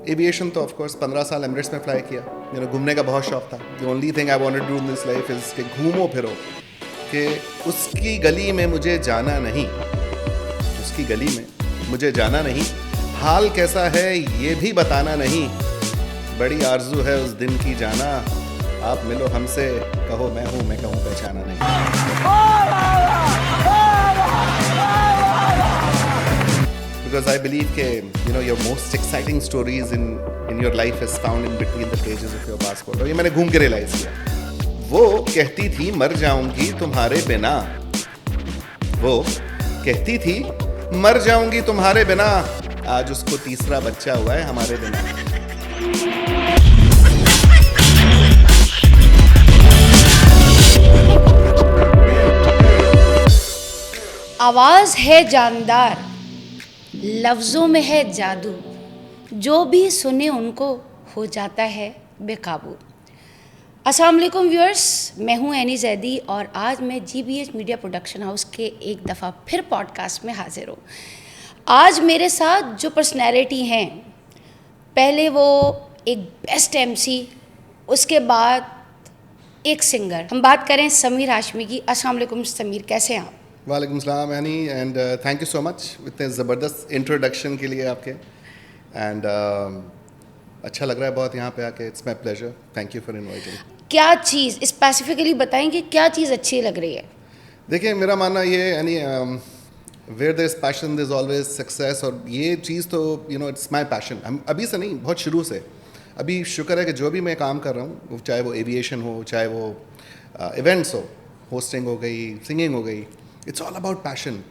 Aviation तो of course 15 साल Emirates में फ्लाई किया। घूमने का बहुत शौक था। The only thing I wanted to do in this life is कि घूमो फिरो, कि उसकी गली में मुझे जाना नहीं, उसकी गली में मुझे जाना नहीं, हाल कैसा है ये भी बताना नहीं, बड़ी आरजू है उस दिन की जाना, आप मिलो हमसे कहो मैं हूँ, मैं कहूँ पहचाना नहीं। Because I believe that your most exciting stories in your life is found in between the pages of your passport. और ये मैंने घूम के रियलाइज किया। वो कहती थी मर जाऊंगी तुम्हारे बिना, वो कहती थी मर जाऊंगी तुम्हारे बिना, आज उसको तीसरा बच्चा हुआ है हमारे बिना। आवाज़ है जानदार, लफ्ज़ों में है जादू, जो भी सुने उनको हो जाता है बेकाबू। अस्सलाम वालेकुम व्यूअर्स, मैं हूं एनी जैदी और आज मैं GBH मीडिया प्रोडक्शन हाउस के एक दफ़ा फिर पॉडकास्ट में हाजिर हूँ। आज मेरे साथ जो पर्सनैलिटी हैं, पहले वो एक बेस्ट MC, उसके बाद एक सिंगर। हम बात करें समीर हाशमी की। अस्सलाम वालेकुम समीर, कैसे हैं आप? वालेकुम सलाम any, and thank you so much इतने ज़बरदस्त इंट्रोडक्शन के लिए आपके। एंड अच्छा लग रहा है बहुत यहाँ पे आके। It's my pleasure, thank you for inviting. क्या चीज़ स्पेसिफिकली बताएंगे, क्या चीज़ अच्छी लग रही है? देखिए मेरा मानना ये यानी where there is passion there is always success, और ये चीज़ तो इट्स माय पैशन। हम अभी से नहीं, बहुत शुरू से। अभी शुक्र है कि जो भी मैं काम कर रहा हूँ, चाहे वो एविएशन हो, चाहे वो इवेंट्स हो, होस्टिंग हो गई, सिंगिंग हो गई, इट्स ऑल अबाउट पैशन।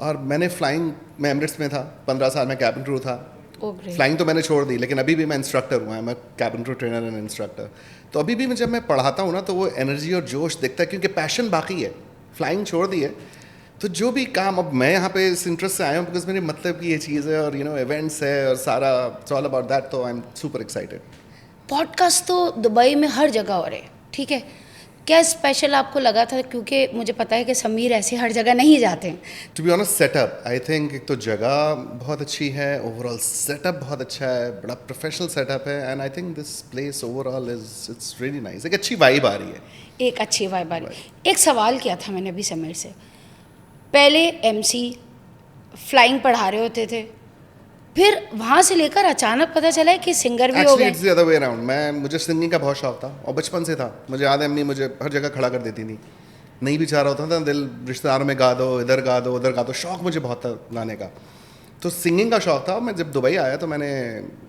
और मैंने फ्लाइंग में एमिरेट्स में था, 15 साल में कैबिन क्रू था। फ्लाइंग तो मैंने छोड़ दी, लेकिन अभी भी मैं इंस्ट्रक्टर हूँ, मैं cabin crew trainer and instructor. तो अभी भी जब मैं पढ़ाता हूँ ना, तो वो एनर्जी और जोश दिखता है, क्योंकि पैशन बाकी है। फ्लाइंग छोड़ दी है, तो जो भी काम अब मैं यहाँ पे इस इंटरेस्ट से आया हूँ, बिकॉज मेरे मतलब की ये चीज़ है, और इवेंट्स है और सारा इट्स ऑल अबाउट दैट। तो I am super excited. Podcast तो दुबई में हर जगह हो रहे हैं, ठीक है, क्या स्पेशल आपको लगा था? क्योंकि मुझे पता है कि समीर ऐसे हर जगह नहीं जाते हैं। To be honest, setup I think, एक तो जगह बहुत अच्छी है, ओवरऑल सेटअप बहुत अच्छा है, बड़ा प्रोफेशनल सेटअप है, and I think this place overall is it's really nice. एक अच्छी वाइब आ रही है, एक अच्छी वाइब आ रही है। एक सवाल किया था मैंने अभी समीर से, पहले MC फ्लाइंग पढ़ा रहे होते थे, फिर वहाँ से लेकर अचानक पता चला है कि सिंगर भी हो गए। It's the other way around. मुझे सिंगिंग का बहुत शौक था, और बचपन से था। मुझे याद है अम्मी मुझे हर जगह खड़ा कर देती थी, नहीं भी चाह रहा होता था दिल, रिश्तेदारों में गा दो, इधर गा दो, उधर गा दो। शौक मुझे बहुत था गाने का, तो सिंगिंग का शौक था। मैं जब दुबई आया तो मैंने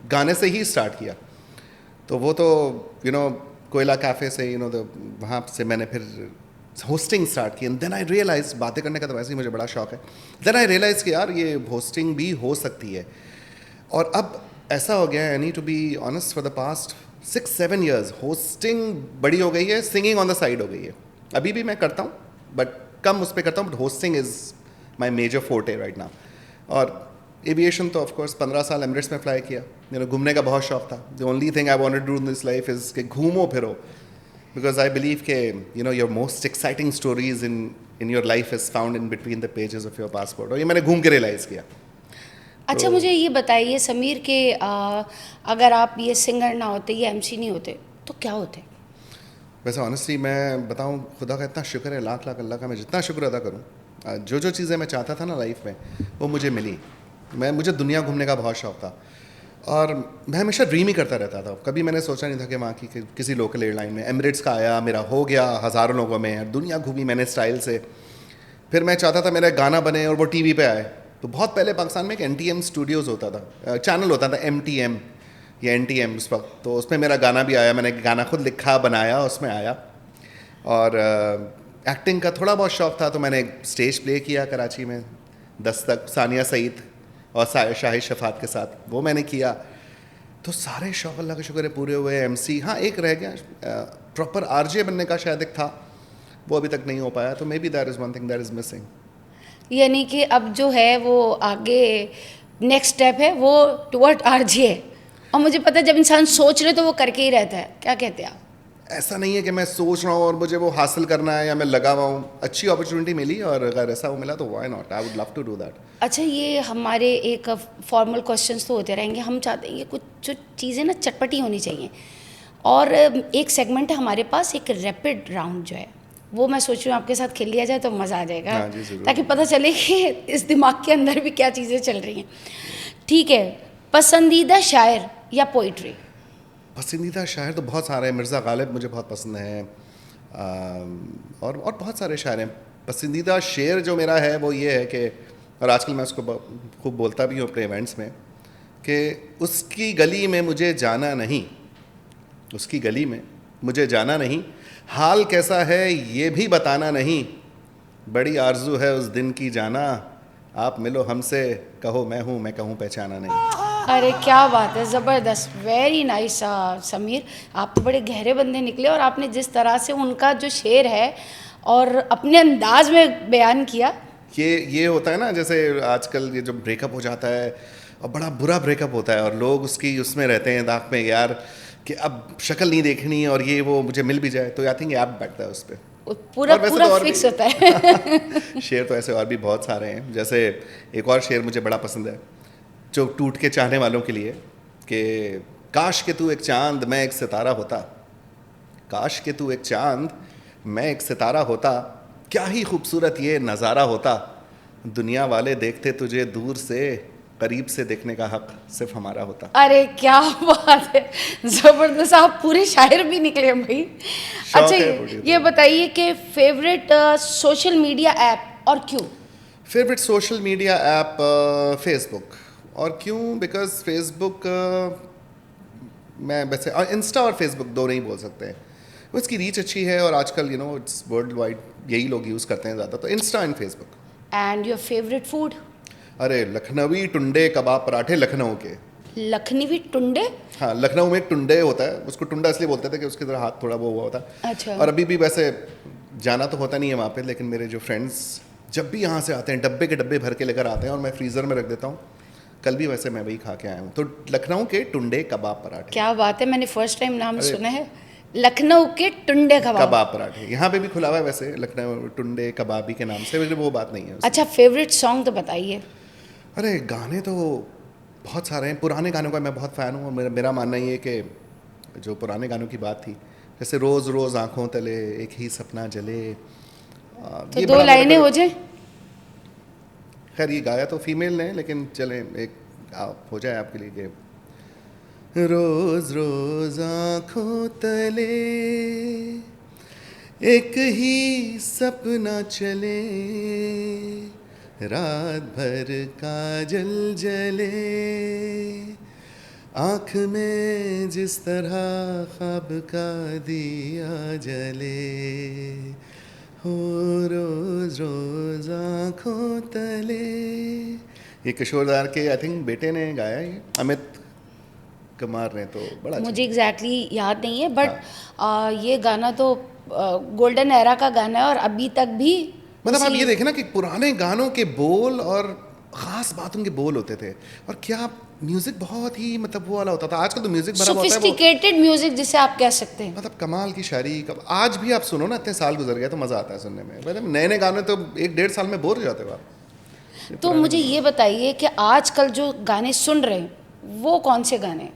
गाने से ही स्टार्ट किया। तो वो तो कोयला कैफ़े से वहाँ से मैंने फिर होस्टिंग स्टार्ट की। एंड देन आई रियलाइज, बातें करने का तो वैसे ही मुझे बड़ा शौक है, देन आई रियलाइज़ कि यार ये होस्टिंग भी हो सकती है। और अब ऐसा हो गया है, यानी to be honest, for the past 6-7 years hosting बड़ी हो गई है, सिंगिंग ऑन द साइड हो गई है। अभी भी मैं करता हूँ, बट कम उस पर करता हूँ, but hosting is my major forte right now. और एविएशन तो ऑफकोर्स 15 साल एमिरेट्स में फ्लाई किया। घूमने का बहुत शौक था। The only thing I wanted to do in this life is कि घूमो फिरो, बिकॉज आई बिलीव के your most exciting stories in your life is found in between the pages of your passport. और ये मैंने घूम के रियलाइज़ किया। अच्छा, मुझे ये बताइए समीर के अगर आप ये सिंगर ना होते, ये MC नहीं होते, तो क्या होते? वैसे ऑनेस्टली मैं बताऊं, खुदा का इतना शुक्र है, लाख लाख अल्लाह का मैं जितना शुक्र अदा करूं, जो जो चीज़ें मैं चाहता था ना लाइफ में, वो मुझे मिली। मुझे दुनिया घूमने का बहुत शौक था, और मैं हमेशा ड्रीम ही करता रहता था। कभी मैंने सोचा नहीं था कि वहाँ की किसी लोकल एयरलाइन में, एमिरेट्स का आया, मेरा हो गया, हज़ारों लोगों में दुनिया घूमी मैंने स्टाइल से। फिर मैं चाहता था मेरा गाना बने और वो TV पे आए। तो बहुत पहले पाकिस्तान में एक NTM स्टूडियोज़ होता था, चैनल होता था MTM या NTM उस वक्त, तो उसमें मेरा गाना भी आया। मैंने गाना खुद लिखा, बनाया, उसमें आया। और एक्टिंग का थोड़ा बहुत शौक था, तो मैंने एक स्टेज प्ले किया कराची में, दस्तक, सानिया सईद और शाहिद शफात के साथ, वो मैंने किया। तो सारे शौक अल्लाह का शुक्र है पूरे हुए। MC हाँ एक रह गया, प्रॉपर RJ बनने का शायद एक था, वो अभी तक नहीं हो पाया। तो may be that is one thing that is missing. यानी कि अब जो है वो आगे नेक्स्ट स्टेप है वो टुवर्ड RJ है। और मुझे पता है जब इंसान सोच ले तो वो करके ही रहता है। क्या कहते हैं आप? ऐसा नहीं है कि मैं सोच रहा हूँ और मुझे वो हासिल करना है या मैं लगा हुआ हूँ। अच्छी अपॉर्चुनिटी मिली और अगर ऐसा वो मिला तो why not, I would love to do that. अच्छा, ये हमारे एक फॉर्मल क्वेश्चंस तो होते रहेंगे, हम चाहते हैं कि कुछ जो चीज़ें ना चटपटी होनी चाहिए, और एक सेगमेंट है हमारे पास, एक रैपिड राउंड जो है वो मैं सोच रही हूँ आपके साथ खेल लिया जाए तो मज़ा आ जाएगा। हाँ जी, ज़रूर। ताकि पता चले कि इस दिमाग के अंदर भी क्या चीज़ें चल रही हैं। ठीक है, पसंदीदा शायर या पोइट्री? पसंदीदा शायर तो बहुत सारे हैं। मिर्ज़ा गालिब मुझे बहुत पसंद है, और बहुत सारे शायर हैं। पसंदीदा शेर जो मेरा है वो ये है कि, और आजकल मैं उसको खूब बोलता भी हूँ अपने इवेंट्स में, कि उसकी गली में मुझे जाना नहीं, उसकी गली में मुझे जाना नहीं, हाल कैसा है ये भी बताना नहीं, बड़ी आरजू है उस दिन की जाना, आप मिलो हमसे कहो मैं हूँ, मैं कहूँ पहचाना नहीं। अरे क्या बात है, ज़बरदस्त, वेरी नाइस समीर। आप तो बड़े गहरे बंदे निकले, और आपने जिस तरह से उनका जो शेर है और अपने अंदाज में बयान किया। ये होता है ना, जैसे आजकल ये जो ब्रेकअप हो जाता है और बड़ा बुरा ब्रेकअप होता है और लोग उसकी उसमें रहते हैं दाग में, यार कि अब शक्ल नहीं देखनी और ये वो मुझे मिल भी जाए, तो आई थिंक ऐप बैठता है उस पर। पूरा तो पूरा फिक्स होता है। शेर तो ऐसे और भी बहुत सारे हैं। जैसे एक और शेर मुझे बड़ा पसंद है जो टूट के चाहने वालों के लिए, कि काश के तू एक चांद मैं एक सितारा होता, काश के तू एक चांद मैं एक सितारा होता, क्या ही खूबसूरत ये नज़ारा होता, दुनिया वाले देखते तुझे दूर से, करीब से देखने का हक सिर्फ हमारा होता। अरे क्या बात है, ज़बरदस्त, आप पूरे शायर भी निकले भाई। अच्छा, ये बताइए कि फेवरेट सोशल मीडिया ऐप और क्यों? Favourite social media app Facebook. और क्यों? बिकॉज फेसबुक मैं वैसे, और इंस्टा और फेसबुक दो नहीं बोल सकते हैं, उसकी रीच अच्छी है और आजकल you know it's world wide, यही लोग यूज़ करते हैं ज़्यादा, तो Insta and Facebook. And your favourite food? अरे लखनवी टुंडे कबाब पराठे लखनऊ के। लखनवी टुंडे? हाँ, लखनऊ में एक टुंडे होता है, उसको टुंडा इसलिए बोलते थे कि उसके तरह हाथ थोड़ा वो हुआ होता है। अच्छा। और अभी भी वैसे जाना तो होता नहीं है वहाँ पे, लेकिन मेरे जो फ्रेंड्स जब भी यहाँ से आते हैं डब्बे के डब्बे भर के लेकर आते हैं और मैं फ्रीज़र में रख देता हूँ। कल भी वैसे मैं वही खा के आया हूँ, तो लखनऊ के टुंडे कबाब पराठे। क्या बात है, मैंने फर्स्ट टाइम नाम सुना है, लखनऊ के टुंडे कबाब पराठे। यहाँ पे भी खुला हुआ है वैसे, लखनऊ टुंडे कबाबी के नाम से, वो बात नहीं है। अच्छा, फेवरेट सॉन्ग तो बताइए। अरे गाने तो बहुत सारे हैं, पुराने गानों का मैं बहुत फ़ैन हूँ। और मेरा मानना ये है कि जो पुराने गानों की बात थी, जैसे रोज़ रोज़ आँखों तले एक ही सपना जले, तो दो लाइनें हो जाए। खैर ये गाया तो फीमेल ने, लेकिन चले एक हो जाए आपके लिए कि रोज़ रोज़ आँखों तले एक ही सपना चले, रात भर काजल जले, आँख में जिस तरह ख्वाब का दिया जले, हो रोज़ रोज़ आँखों तले। ये किशोरदार के आई थिंक बेटे ने गाया, ये अमित कुमार ने, तो बड़ा मुझे एग्जैक्टली याद नहीं है, बट ये गाना तो गोल्डन एरा का गाना है और अभी तक भी मतलब आप ये देखें ना कि पुराने गानों के बोल और ख़ास बात उनके बोल होते थे, और क्या म्यूज़िक बहुत ही मतलब वो वाला होता था। आजकल तो म्यूज़िक बड़ा होता है, सोफिस्टिकेटेड म्यूजिक जिसे आप कह सकते हैं, मतलब कमाल की शायरी। आज भी आप सुनो ना, इतने साल गुजर गए तो मज़ा आता है सुनने में। मतलब नए नए गाने तो 1-1.5 साल में बोर हो जाते हो आप। तो मुझे ये बताइए कि आजकल जो गाने सुन रहे हैं वो कौन से गाने हैं?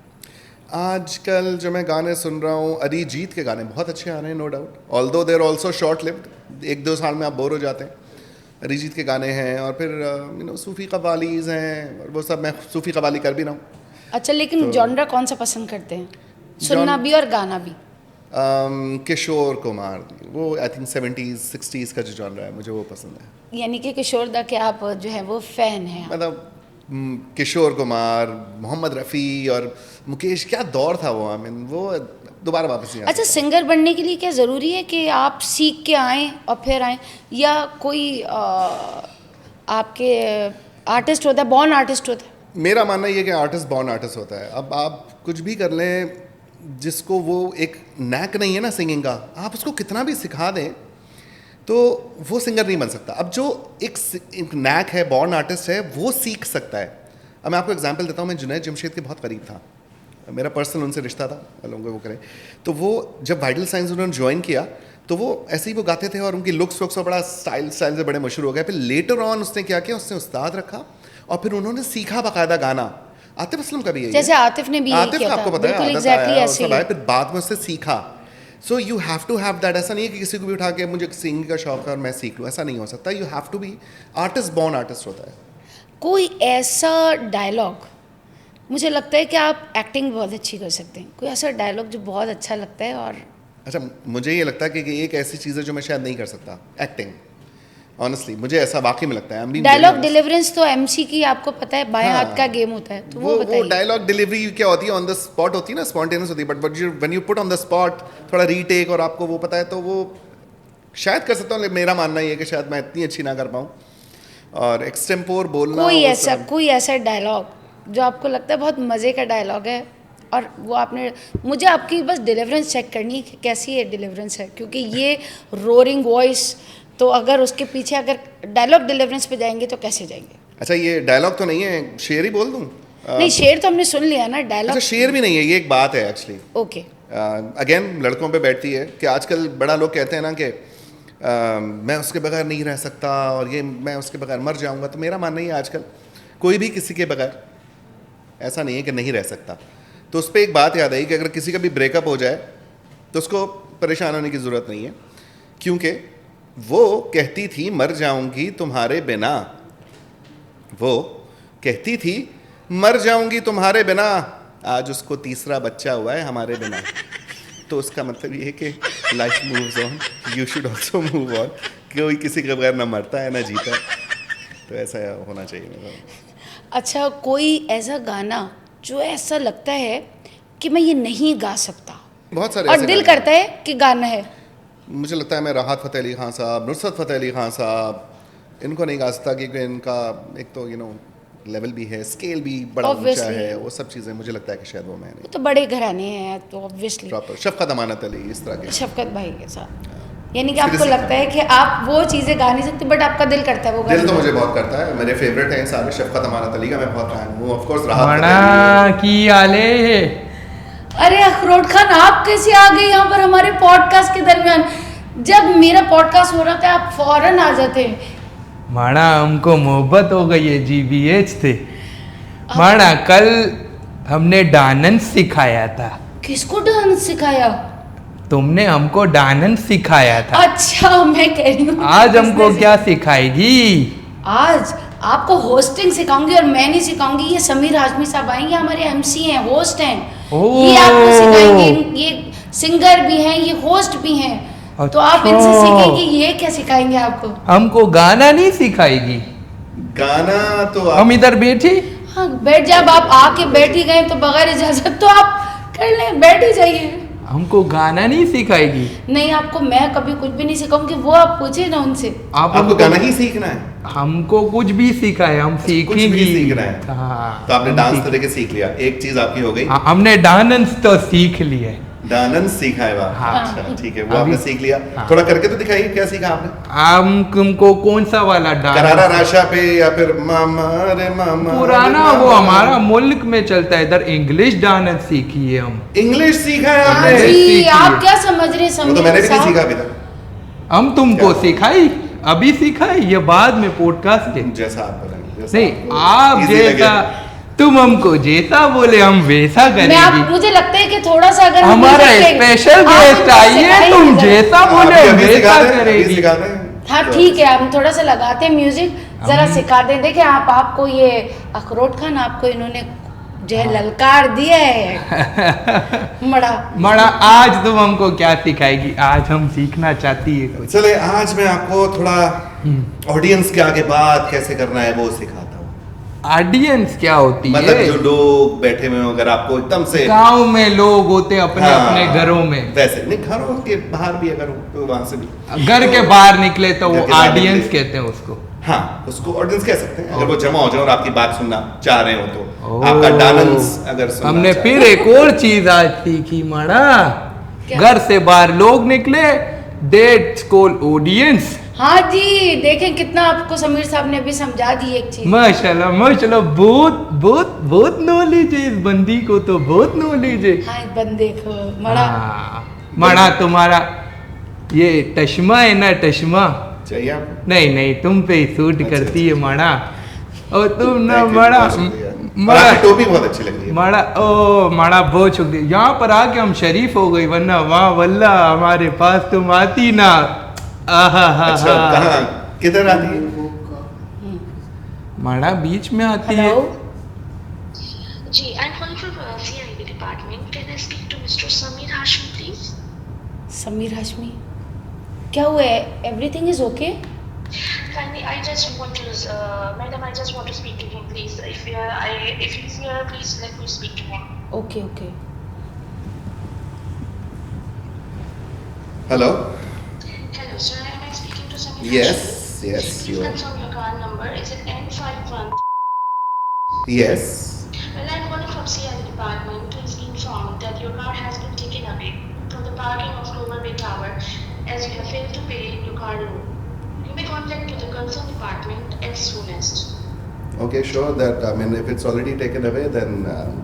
आजकल जो मैं गाने सुन रहा हूँ, अरिजीत के गाने बहुत अच्छे आ रहे हैं, no doubt, although there also short lived, 1-2 साल में आप बोर हो जाते हैं। अरिजीत के गाने हैं, और फिर यू नो सूफ़ी कव्वालीज़ हैं, और वो सब मैं सूफ़ी कव्वाली कर भी रहा हूँ। अच्छा, लेकिन जॉनरा कौन सा पसंद करते हैं, सुनना भी और गाना भी? किशोर कुमार, वो आई थिंक 70s 60s का जो जॉनरा है मुझे वो पसंद है। यानी कि किशोर दा के आप जो है वो फ़ैन हैं? मतलब किशोर कुमार, मोहम्मद रफ़ी और मुकेश, क्या दौर था वो। आई मीन वो दोबारा वापस नहीं आ अच्छा, सिंगर बनने के लिए क्या ज़रूरी है कि आप सीख के आएँ और फिर आएँ, या कोई आपके आर्टिस्ट होता है, बॉर्न आर्टिस्ट होता है? मेरा मानना ये है कि आर्टिस्ट बॉर्न आर्टिस्ट होता है। अब आप कुछ भी कर लें, जिसको वो एक नैक नहीं है ना सिंगिंग का, आप उसको कितना भी सिखा दें तो वो सिंगर नहीं बन सकता। अब जो एक नैक है, बॉर्न आर्टिस्ट है, वो सीख सकता है। अब मैं आपको एग्जांपल देता हूँ, मैं जुनैद जमशेद के बहुत करीब था मेरा पर्सनल उनसे रिश्ता था, लोगों वो करें। तो वो जब वाइटल साइंस उन्होंने ज्वाइन किया तो वो ऐसे ही वो गाते थे और उनकी लुक्स वुक्स और बड़ा स्टाइल से बड़े मशहूर हो गए। फिर लेटर ऑन उसने क्या किया, उसने उस्ताद रखा और फिर उन्होंने सीखा बाकायदा गाना। आतिफ असलम का भी यही जैसे आतिफ ने भी यही आतिफ किया आपको था, पता है, बिल्कुल आदत एग्जैक्टली आया, ऐसे सब ही। आया, फिर बाद में उससे सीखा। So you have to have that. ऐसा नहीं है कि किसी को भी उठा के मुझे सिंगिंग का शौक है और मैं सीख लूँ, ऐसा नहीं हो सकता। You have to be artist, born artist होता है। कोई ऐसा डायलॉग, मुझे लगता है कि आप एक्टिंग बहुत अच्छी कर सकते हैं, कोई ऐसा डायलॉग जो बहुत अच्छा लगता है और अच्छा, मुझे ये लगता है कि एक ऐसी चीज़ है जो मैं शायद नहीं कर सकता, एक्टिंग। ऑनेस्टली मुझे ऐसा वाकई में लगता है। डायलॉग डिलीवरेंस तो एमसी की आपको पता है बाएं हाँ। हाथ का गेम होता है, तो वो वो बताइए। डायलॉग डिलीवरी क्या होती है, ऑन द स्पॉट होती है ना, स्पॉन्टेनियस होती है। But when you put on the spot थोड़ा रीटेक और आपको वो पता है, तो वो शायद कर सकता हूँ। लेकिन मेरा मानना ये है कि शायद मैं इतनी अच्छी ना कर पाऊँ। और एक्सटेम्पोर बोलना, कोई ऐसा डायलॉग जो आपको लगता है बहुत मज़े का डायलॉग है और वो आपने, मुझे आपकी बस डिलीवरेंस चेक करनी है कि कैसी ये डिलीवरेंस है, क्योंकि ये रोरिंग वॉइस, तो अगर उसके पीछे अगर डायलॉग डिलीवरेंस पे जाएंगे तो कैसे जाएंगे? अच्छा ये डायलॉग तो नहीं है, शेर ही बोल दूँ? नहीं, शेर तो हमने सुन लिया ना, डायलॉग। अच्छा शेर भी नहीं है, ये एक बात है एक्चुअली। ओके। अगेन लड़कों पे बैठती है कि आजकल बड़ा लोग कहते हैं ना कि मैं उसके बगैर नहीं रह सकता और ये मैं उसके बगैर मर जाऊंगा। तो मेरा मानना ही है आजकल कोई भी किसी के बगैर ऐसा नहीं है कि नहीं रह सकता। तो उस पर एक बात याद आई कि अगर किसी का भी ब्रेकअप हो जाए तो उसको परेशान होने की ज़रूरत नहीं है, क्योंकि वो कहती थी मर जाऊंगी तुम्हारे बिना, वो कहती थी मर जाऊंगी तुम्हारे बिना, आज उसको तीसरा बच्चा हुआ है हमारे बिना। तो उसका मतलब ये है कि life moves on, you should also move on. कोई किसी के बगैर ना मरता है ना जीता है, तो ऐसा होना चाहिए मेरा। अच्छा, कोई ऐसा गाना जो ऐसा लगता है कि मैं ये नहीं गा सकता बहुत सारे और ऐसे दिल गाने हैं। करता है कि गाना है? मुझे लगता है मैं राहत फ़तेह अली खान साहब, नुसरत फ़तेह अली खान साहब, इनको नहीं गा सकता क्योंकि इनका एक तो लेवल भी है, स्केल भी बड़ा ऊंचा Obviously. है, वो सब चीज़ें मुझे लगता है कि शायद वो मैं नहीं। वो तो बड़े घराने हैं, तो ऑब्वियसली प्रॉपर शफ़क़त अमानत अली इस तरह के। शफकत भाई के साथ, यानी कि Seriously. आपको लगता है कि आप वो चीज़ें गा नहीं सकते बट आपका दिल करता है वो दिल तो गाने। मुझे बहुत करता है, मेरे फेवरेट हैं सारे। शफ़क़त अमानत अली का मैं बहुत फैन हूँ, ऑफ कोर्स राहत मना फ़तेह अली। की आले अरे अखरोट खान, आप कैसे आ गए यहाँ पर हमारे पॉडकास्ट के दरमियान? जब मेरा पॉडकास्ट हो रहा था आप फौरन आ जाते हैं। माना हमको मोहब्बत हो गई है, जीबीएच थे माना। कल हमने डांस सिखाया था। किसको डांस सिखाया? तुमने हमको डांस सिखाया था। अच्छा, मैं कह रही हूँ आज हमको business- क्या सिखाएगी? आज आपको होस्टिंग सिखाऊंगी और मैं नहीं सिखाऊंगी, ये समीर हाशमी साहब आएंगे, हमारे एमसी हैं, होस्ट हैं, ओह। ये आपको सिखाएंगे। ये सिंगर भी हैं, ये होस्ट भी हैं, तो आप इनसे अच्छा। सीखेंगे, ये क्या सिखाएंगे आपको? हमको गाना नहीं सिखाएगी? गाना तो हम इधर बैठी। हाँ बैठ, जब आप आके बैठ ही गए तो बगैर इजाजत तो आप कर लें, बैठ ही जाइए। हमको गाना नहीं सिखाएगी? नहीं, आपको मैं कभी कुछ भी नहीं सिखाऊंगी, वो आप पूछे ना उनसे। आपको गाना ही सीखना है, हमको कुछ भी सिखाए, हम कुछ भी सीखेंगे। सीखना है। हाँ, तो आपने हम डांस सीख- तो देखिए सीख लिया, एक चीज़ आपकी हो गई, हाँ, हमने डांस तो सीख लिया। डांस सीखा है वाह। हाँ। अच्छा ठीक है, वो अभी- आपने सीख लिया। हाँ। थोड़ा करके तो दिखाइए क्या सीखा आपने। हम तुमको कौन सा वाला करारा डांस? राशा पे या फिर मामा रे मामा? पुराना रे वो मामा। हमारा मुल्क में चलता है, इधर इंग्लिश डांस सीखी है हम। इंग्लिश सीखा है हाँ आपने? सीख जी, लिया। आप क्या समझ रहे हैं वो तो मैंने भी नहीं साहब? सीखा अभी तक। हम तुमको क्या? सिखाई, अभी सिखाई, ये बाद में पॉडकास्ट के। जैसा आप बोलेंगे, जैसा नहीं, आपको आप easy लगे। जैसा, तुम हमको जैसा बोले हम वैसा मैं आप, करेंगे। मुझे लगता है कि थोड़ा सा अगर हम हमारा music के- स्पेशल आप गेस्ट हमको आइए, सिखाइए तुम जरा। जैसा बोले अभी वैसा सिखा दें, अभी करेगी। सिखा दें। हाँ तो- ठीक है, हम थोड़ा सा लगाते हैं म्यूजिक, जरा सिखा दें। देखिए आपको ये अखरोट खान, आपको इन्होंने जो है ललकार दिया है बड़ा। मड़ा आज तुम हमको क्या सिखाएगी? आज हम सीखना चाहती है कुछ। चले आज मैं आपको थोड़ा ऑडियंस के आगे बात कैसे करना है वो सिखाता हूँ। ऑडियंस क्या होती मतलब है? जो लोग बैठे हुए हो, अगर आपको एकदम से गांव में लोग होते अपने हाँ, अपने घरों में, वैसे नहीं, घरों के बाहर भी अगर हो तो वहां से भी घर के बाहर निकले तो घर वो के बाहर ऑडियंस निकले। कहते हैं उसको। हाँ, उसको ऑडियंस कह सकते हैं। अगर वो जमा हो जाए और आपकी बात सुनना चाह रहे हो तो ओह। आपका डांस अगर सुनना हमने चाह फिर रहे एक और चीज आज सीखी मड़ा। क्या? घर से बाहर लोग निकले, डेट्स कॉल ऑडियंस। हाँ जी, देखें कितना आपको समीर साहब ने भी समझा दी एक चीज। माशाल्लाह माशाल्लाह, बहुत बहुत बहुत नॉलेज है इस बंदी को, तो बहुत नॉलेज है। हाँ, इस बंदे को मड़ा। हाँ, मड़ा तुम्हारा ये टश्मा है ना, टश्मा चाहिए आपको? नहीं नहीं, तुम पे ही सूट अच्छा, करती है मड़ा। और तुम ना Thank you, मड़ा बहुत शुक्रिया। और मड़ा आपकी टोपी बहुत अच्छी लग रही है। मड़ा ओ मड़ा, बहुत शुक्रिया। यहाँ पर आके हम शरीफ हो गई, वरना वहाँ वल्ला हमारे पास तुम आती ना। आहा हा अच्छा, हा। कहाँ किधर आती है? मड़ा बीच में आती है। हेलो, जी, I'm calling from CIB department. Can I speak to Mr. Samir Hashmi, please? Sameer Hashmi, क्या हुआ है? Everything is okay? Kindly, I just want to, madam, I just want to speak to him, please. If he's here, please let me speak to him. Okay okay. Hello. Hello, sir. Am I speaking to Samir Yes, Hashmi? yes, Please you are. confirm your card number. Is it N51? Yes. Well, I'm calling from CIB department to inform that your car has been taken away from the parking of Global Bay Tower as you have failed to pay your car loan. You may contact to the concerned department as soonest. Okay, sure. That I mean, if it's already taken away, then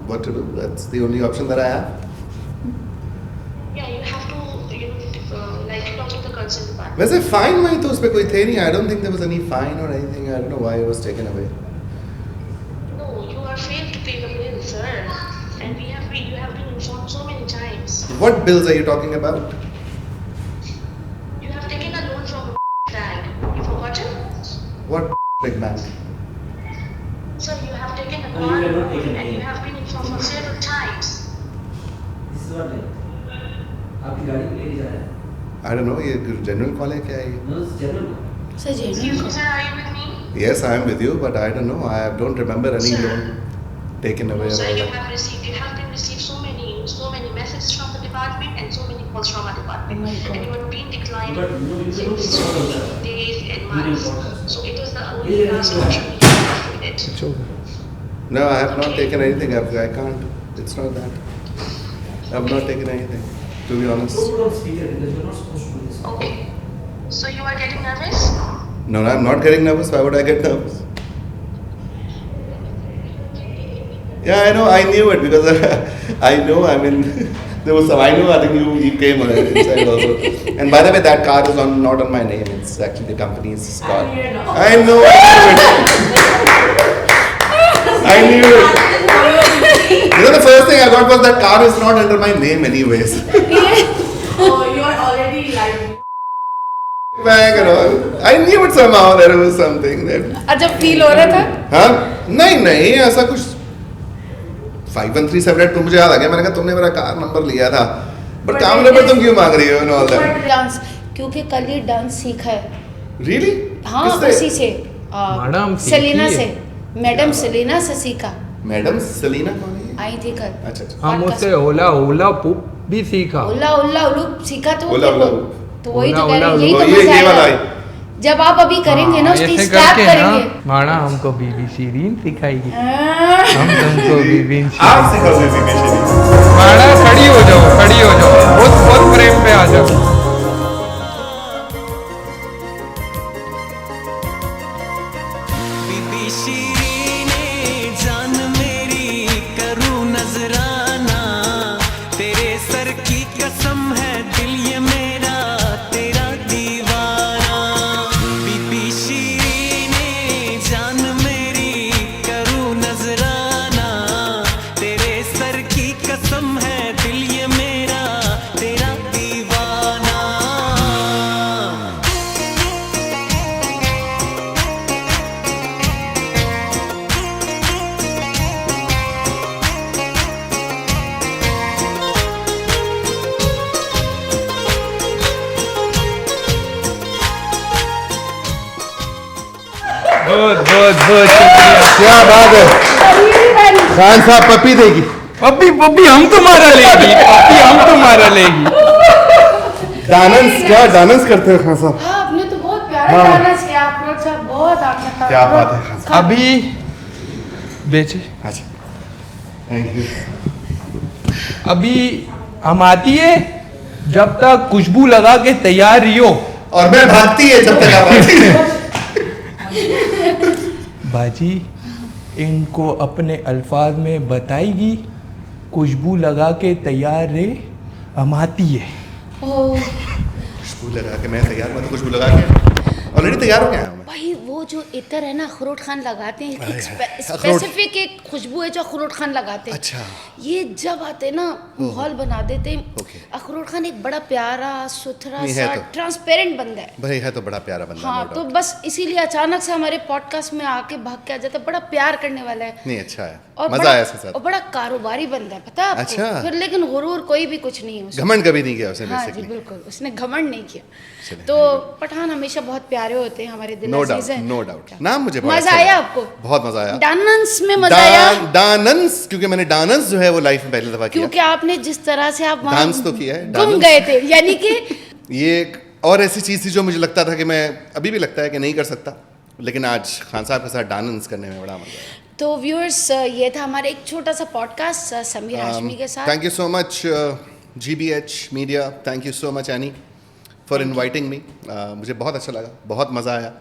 what to do? That's the only option that I have. Yeah, you have to, like talk to the concerned department. वैसे fine में तो उस पे कोई थे नहीं. I don't think there was any fine or anything. I don't know why it was taken away. No, you are failed to pay the bill, sir. And you have been informed so many times. What bills are you talking about? You have taken a loan from a bank. You forgotten? What big bank? Sir, you have taken a No, car you have not loan taken and any. you have been informed for several times. This is what है. आपकी गाड़ी को लेके जा रहा है. I don't know. ये general call है क्या है? No, it's general. Sir Excuse me, sir, are you with me? Yes, I am with you, but I don't know. I don't remember any Sir. loan taken away. No, sir, or you all that. have been received so many messages from the department and so many calls from our department. Oh my God. And you were being declined But no, you cannot since talk about that. days and You months. didn't want us. So it was the only Yeah, last yeah. option we had with it. No, I have not Okay. taken anything. I can't. It's not that. I have not taken anything, to be honest. Don't put on speaker because you're not supposed to do this. Okay. So you are getting nervous? No, I'm not getting nervous. Why would I get nervous? Yeah, I know. I knew it because I know. I mean, there was some. I know. I think you came inside also. And by the way, that car is not on my name. It's actually the company's car. I know. I knew it. You know, the first thing I got was that car is not under my name, anyways. Oh, you are already lying. Bang and all. I knew it somehow. There was something that. अच्छा, feel हो रहा था? हाँ, नहीं ऐसा कुछ 5137 तो मुझे याद आ गया. मैंने कहा तुमने मेरा कार नंबर लिया था, बट काम नंबर तुम क्यों मांग रही हो and all that? डांस, क्योंकि कल ये डांस सीखा है। Really? हाँ, किससे? उसी से मैडम सीखी सेलिना है। से, मैडम सेलिना से सीखा। मैडम सलीना कौन है? आई थी कल। अच्छा. हम उससे ओला ओला पुप भी सीखा। उल्ला उल्ला उल्लू सीखा तो उल्ला देखो। उल्ला तो वही तो उल्ला कह रहे हैं, उल्ला यही तो उल्ला, ये मजा वाला आएगा। जब आप अभी करेंगे ना, उसकी ऐसे स्टैप करके ना करेंगे। माना हमको बीबी शिरीन सिखाएगी, हाँ। हम तुमको बीबी आप शिरीन। सिखाओ बेसिकली. माना खड़ी हो जाओ, खड़ी हो जाओ, बहुत प्रेम पे आ जाओ। बीबी शीरीने जान मेरी करूं नजराना, तेरे सर की कसम है दिल ये मेरा तेरा दीवाना। बीबी शीरीने जान मेरी करूं नजराना, तेरे सर की कसम है दिल ये मेरा तेरा दीवाना। बहुत बहुत बहुत शुक्रिया। क्या बात है. खान साहब पप्पी देगी. पप्पी पप्पी हम तुम्हारा लेगी, पप्पी हम तुम्हारा लेगी। डांस करते हो खान साहब? हाँ, आपने तो बहुत प्यारा डांस किया, अफरोज साहब, बहुत आपने। क्या बात है खान साहब. अभी बेचे, अच्छा. Thank you. अभी हम आती है, जब तक खुशबू लगा के तैयार रहियो। और मैं भागती है जब तक आप आती है। बाजी इनको अपने अल्फाज में बताएगी, खुशबू लगा के तैयार रे हम आती है। ओह खुशबू लगा के मैं तैयार, मैं तो खुशबू लगा के ऑलरेडी तैयार हो गया हूँ मैं। भाई वो जो इतर है ना अखरोट खान लगाते हैं, अरे एक अखरोट। स्पेसिफिक एक खुशबू है जो अखरोट खान लगाते हैं। अच्छा। ये जब आते हैं ना माहौल बना देते हैं। ओके। अखरोट खान एक बड़ा प्यारा सुथरा नहीं, है सा तो। ट्रांसपेरेंट बंदा है। भाई है तो बड़ा प्यारा बंदा, हाँ no तो doubt। बस इसीलिए अचानक से हमारे पॉडकास्ट में आके भाग के आ जाता है, बड़ा प्यार करने वाला है नहीं अच्छा है, और मजा बड़ा आया इसके साथ। और बड़ा कारोबारी बंदा है, पता है आपको? अच्छा। फिर लेकिन गुरूर कोई भी कुछ नहीं है उसमें। घमंड कभी नहीं किया उसने हाँ जी बेसिकली। बिल्कुल, उसने घमंड नहीं किया। चलिए, तो पठान हमेशा बहुत प्यारे होते हैं, हमारे दिल नो अजीज डाउट, हैं। No doubt. नाम मुझे बहुत मजा अच्छा आया लगा। आपको? बहुत मजा आया। डांस में मजा आया डांस, क्योंकि मैंने डांस जो है वो लाइफ में पहली दफा किया। क्योंकि आपने जिस तरह से आप वहाँ डांस तो किया है, गुम डांस। गए थे, यानी कि ये एक और ऐसी चीज़ थी जो मुझे लगता था कि मैं अभी भी लगता है कि नहीं कर सकता, लेकिन आज खान साहब के साथ डांस करने में बड़ा मजा आया। तो व्यूअर्स ये था हमारा एक छोटा सा पॉडकास्ट समीर हाशमी के साथ। Thank you so much GBH media, thank you so much any for inviting me. मुझे बहुत अच्छा लगा, बहुत मज़ा आया।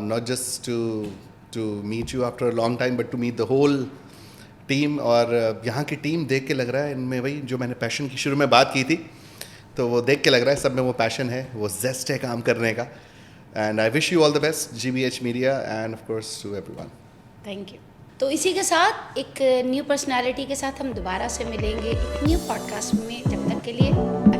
Not just to meet you after a long time but to meet the whole team. और यहाँ की टीम देख के लग रहा है इनमें वही जो मैंने पैशन की शुरू में बात की थी, तो वो देख के लग रहा है सब में वो पैशन है, वो जेस्ट है काम करने का। And I wish you all the best GBH media and of course to everyone. Thank you. तो इसी के साथ एक न्यू पर्सनालिटी के साथ हम दोबारा से मिलेंगे एक न्यू पॉडकास्ट में। जब तक के लिए